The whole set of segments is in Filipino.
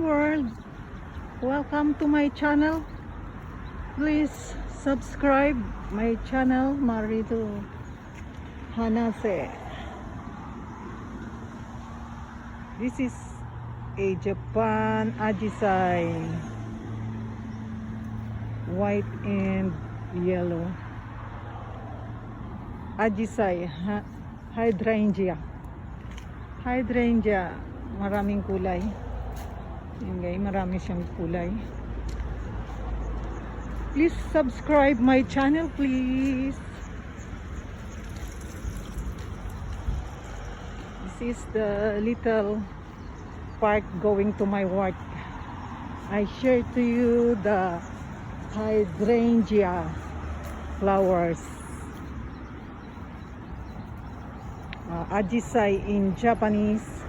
World, welcome to my channel. Please subscribe my channel Maritu Hanase. This is a Japan Ajisai, white and yellow Ajisai hydrangea. Maraming kulay. Yun guys, marami siyang kulay. Please subscribe my channel, please. This is the little park going to my work. I share to you the hydrangea flowers. Ajisai in Japanese.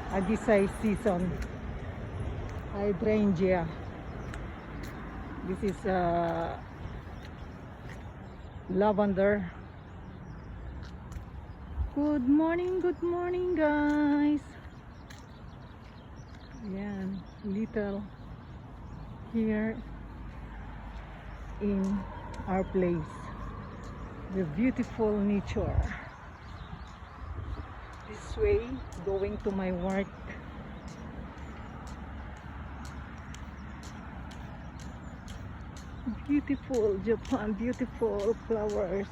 Ajisai season. Hydrangea. This is lavender. Good morning guys. Yan, little here in our place. The beautiful nature. This way, going to my work. Beautiful Japan, beautiful flowers.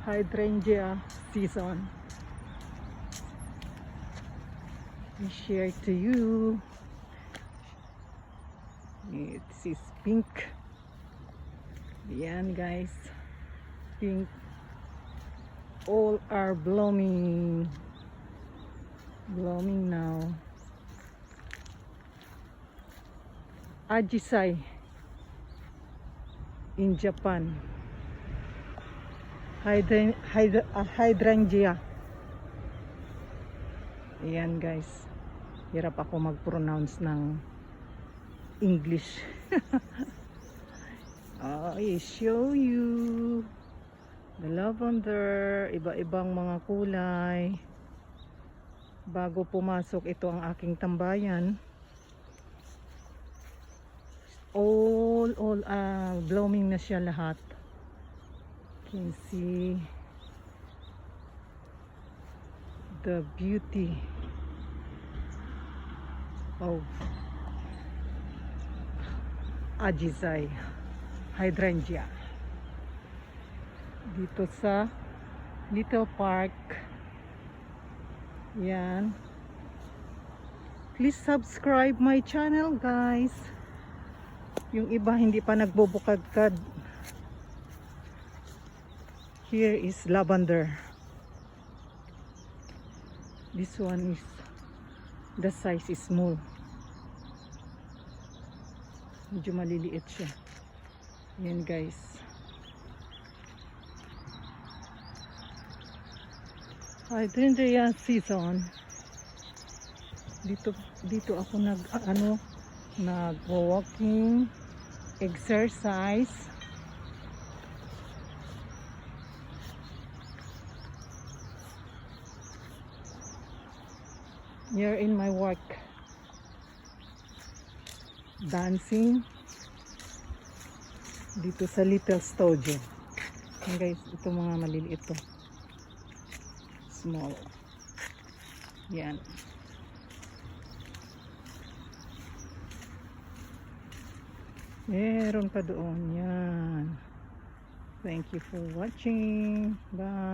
Hydrangea season. I share to you. It is pink. Yan guys, pink. All are blooming now. Ajisai in Japan. Hydrangea. Ayan guys, hirap ako mag-pronounce ng English. I show you the lavender, iba-ibang mga kulay. Bago pumasok ito ang aking tambayan, all blooming na siya lahat. You can see the beauty of Ajisai hydrangea dito sa little park. Yan, please subscribe my channel guys. Yung iba hindi pa nagbubukadkad. Here is lavender. This one is, the size is small. Medyo maliliit siya. Yan guys. Hydrangea season. Dito ako nag-walking, exercise. Here in my work, dancing dito sa little studio. Guys, ito mga maliliit to, small. Yan. Meron pa doon. Yan. Thank you for watching. Bye.